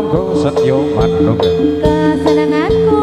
Ronggo Setyo Manunggal. Kesenanganku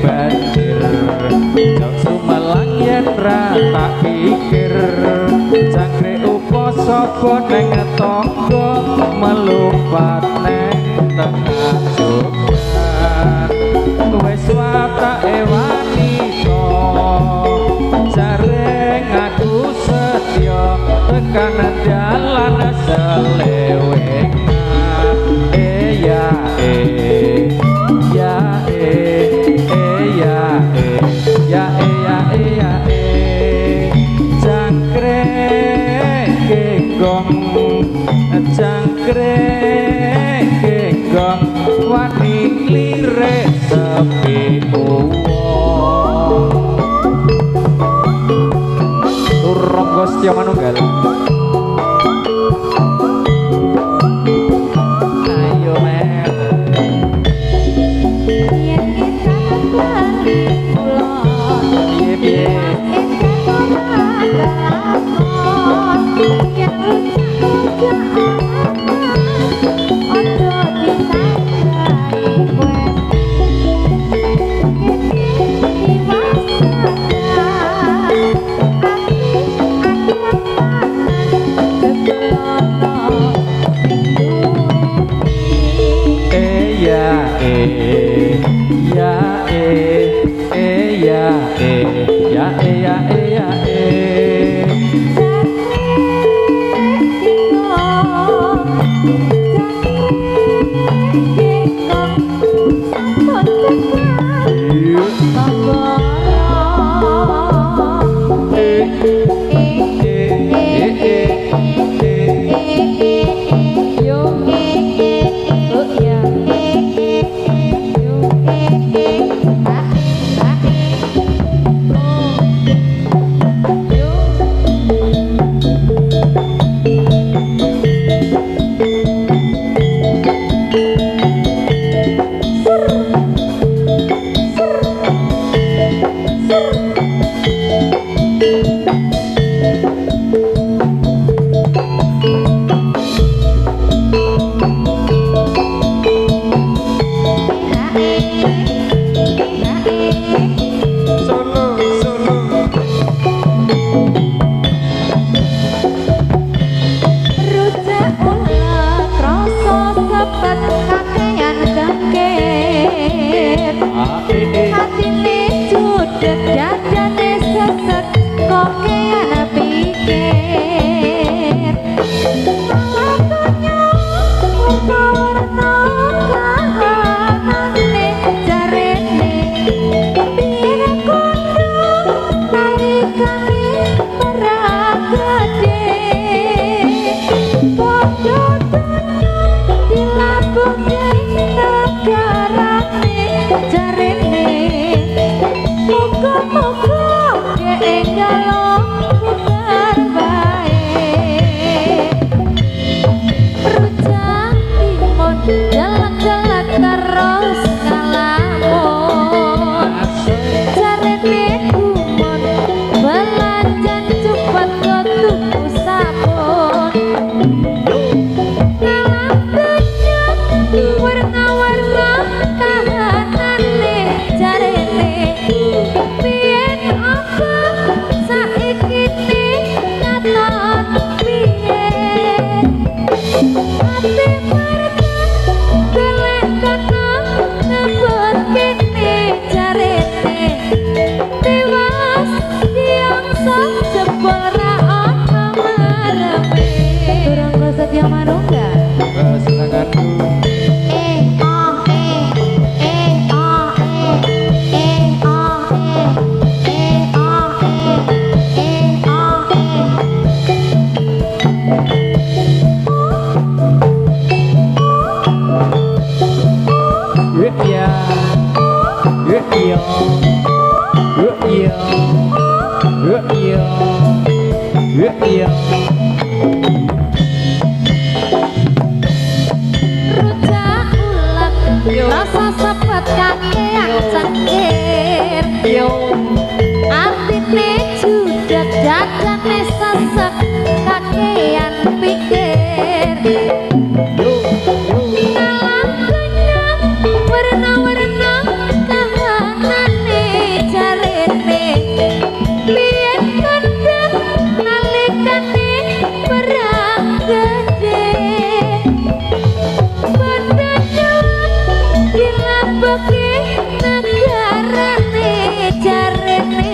banjir jok sumelang yen ra tak pikir jangkrik upo sapa neng tangga melumpat neng tengah jogan wis watake wanita jaring aku setya tekan dalan selewengan ya jangkrik genggong wani lirik sepi Ronggo Setyo Manunggal. Ayo men yen kita bali kulon piye Mas ya ya ya rasa sepet kakean cengkir atine judak jadane sesek kakean pikir alam kenyang warna-warna kahanane jarene biyen kandang nalikane perang gede negarane jarene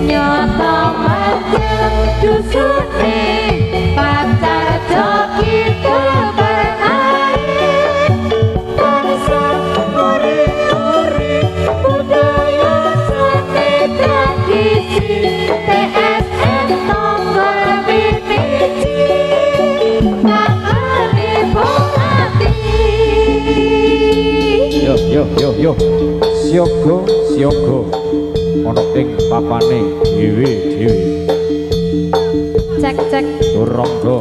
Nyoto macem dusune pacar joki bermain bangsa uri-uri budaya seni tradisi TSN tonggol mimiji mangani bongati. Yo siyogo ana ing papane dhewe Cek Turangga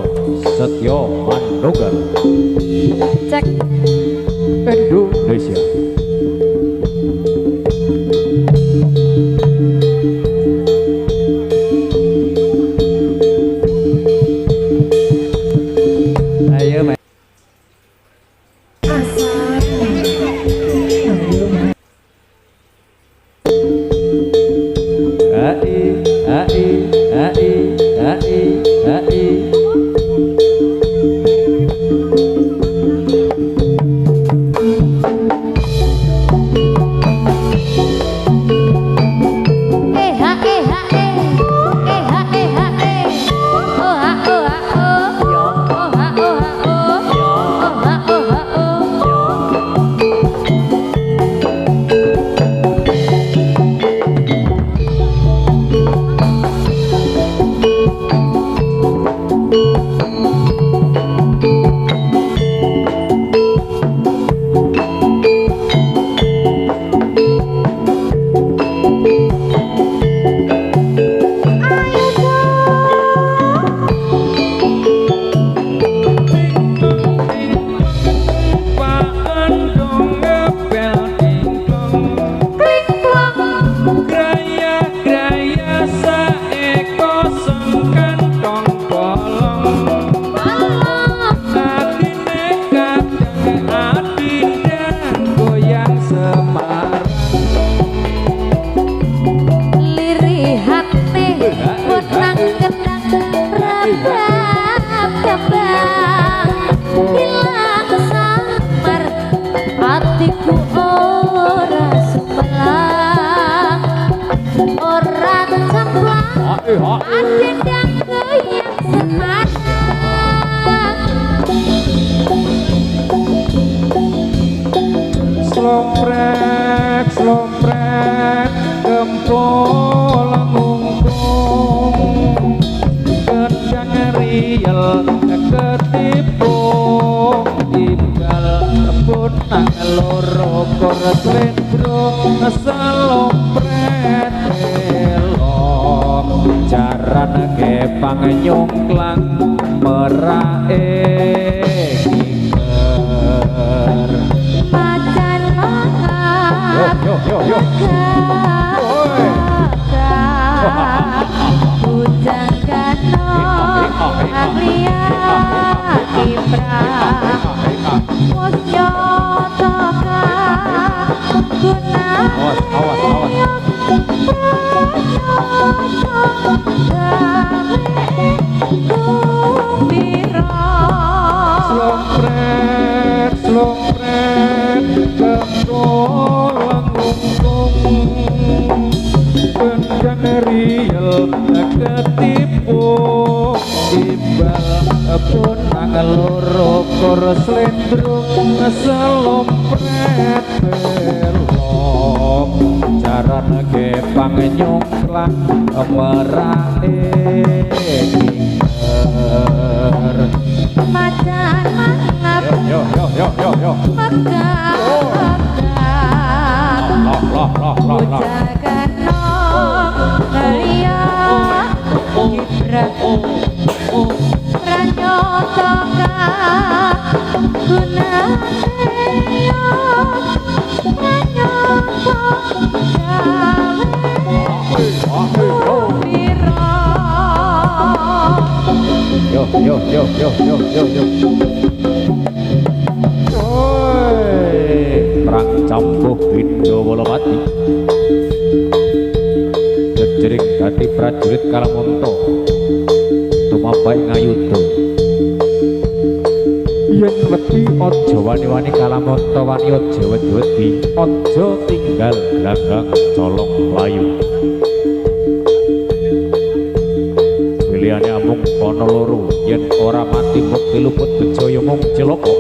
Setya Manunggal cek Indonesia. Ayo Mas. Slompret gempol ngungkung gedang riel ketipu tinggal punang loro kores lendro slompret elok jaran gepang nyongklang merae kiker pacar yo bujang ganong aglia kiprah musyo toka guna slompret gempol ngungkung gendang riel ketipu timbal punang loro kores lendrung slompret elok jaran gepang nyongklang merae kinger macan mangap yo megah bujang ganong aglia kiprah pranyotoka guna yo perang campuh Indo Wolowati jejering dadi prajurit Kalamonto tumabai ngayuda yen wedi aja wani-wani kalamonta wani aja wedi-wedi aja tinggal langgang colong layu pilihane amung ana loro yen ora mati mukti luput bejaya mung celaka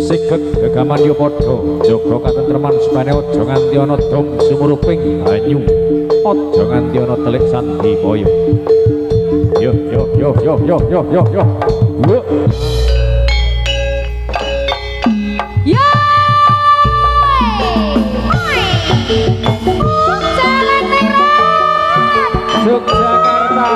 siget gegaman yo padha jaga katentreman supane aja nganti ana dom sumuruping banyu aja nganti ana telik sandi kaya yo yo yo yo yo yo yo yo yo Yogyakarta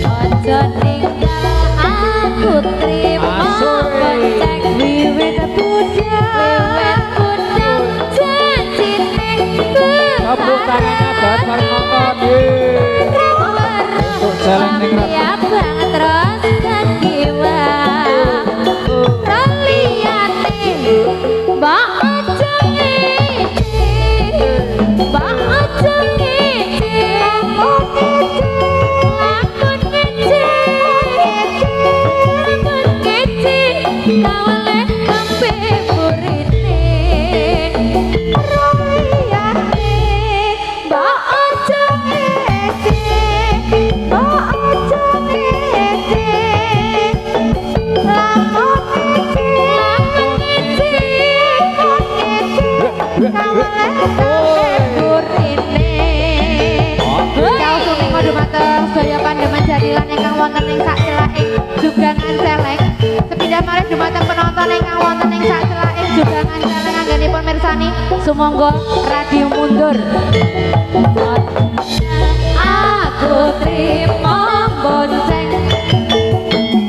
Aja tinggal aku terima bonceng wiwit budal janjine tepuk tangannya buat penonton untuk jalan ning ya banget terus kekiwa liyane mbak aja ngece mbak aja ngece lakon ngece lakon ngece kawale kampe burine liyane mbak aja ngece mbak aja ngece lakon ngece lakon ngece Sedaya pandemen jadilan ingkang wonten ing sak celaking jugangan celeng sepindah malih dumateng penonton ingkang wonten ing sak celaking jugangan celeng anggenipun mirsani sumangga radio mundur aku trimo bonceng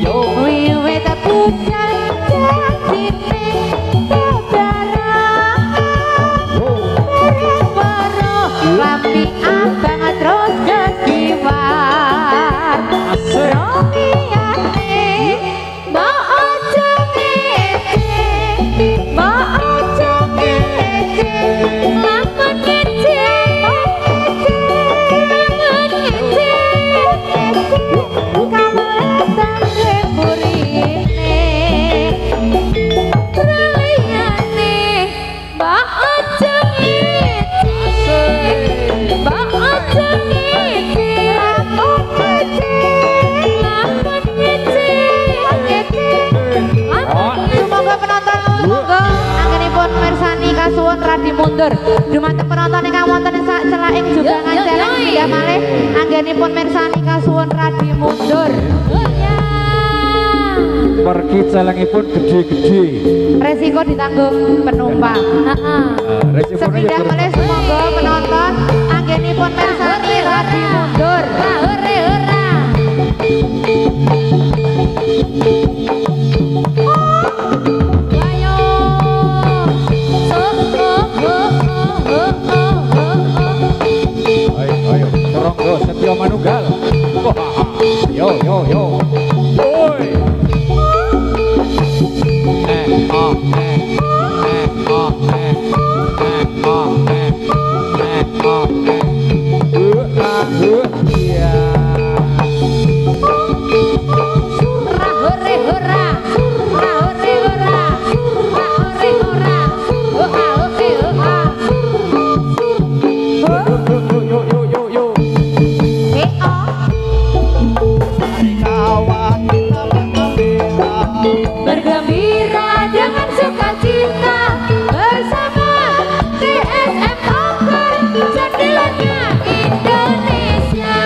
yo wiwit budal janjine saudara lampi abang terus kekiwar romiane mbak aja ngece mbak aja ngece lakon ngece lakon ngece kamalesan remburine liyane mbak aja ngece mbak aja ngece lakon ngece lakon ngece semoga penonton semoga anggenipun mirsani kasuwun radi mundur dumateng penonton ingkang wonten ing sak celaking jugangan celeng pindah malih anggenipun mirsani kasuwun radi mundur pergi celengipun gede-gede resiko ditanggung penumpang sepindah malih semoga penonton anggenipun mirsani radi mundur ora ayo ayo Seronggo Setyo Manunggal yo yo yo woi bergembira dengan sukacita bersama TSM Oker jadilannya Indonesia.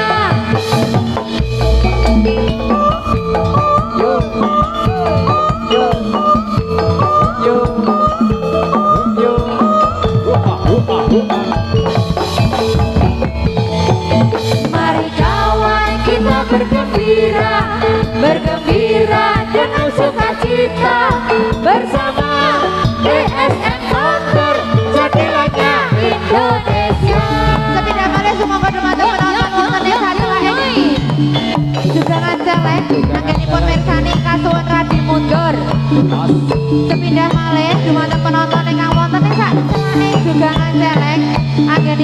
Mari kawan kita bergembira, bergembira dengan sukacita bersama TSM Oker jadilannya Indonesia. Sepindah malih semoga dumateng penonton wonten ing sadaya jugangan celeng anggenipun mirsani kasuwun radi mundur. Sepindah malih dumateng penonton ingkang wonten ing sak celaking jugangan celeng anggenipun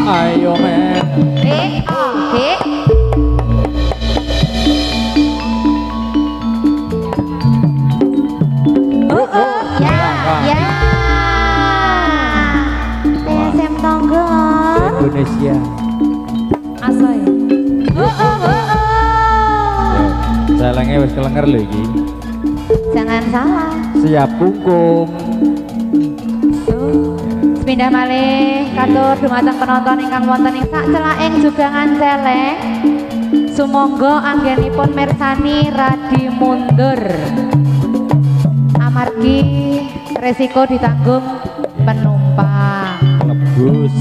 Ayo men. Oke. Ya. TSM Tonggor Indonesia. Asoy. Celenge wis kelenger lho iki. Jangan salah. Siap kungkum. Pindah malih katur dumateng penonton ingkang wonten ing sak celaking jugangan celeng. Sumangga anggenipun mirsani radi mundur. Amargi resiko ditanggung penumpang. Lebus.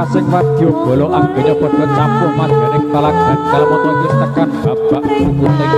Sing wadya bala anggenya padha campuh madyaning talagan kalamoto wis tekan babak puting.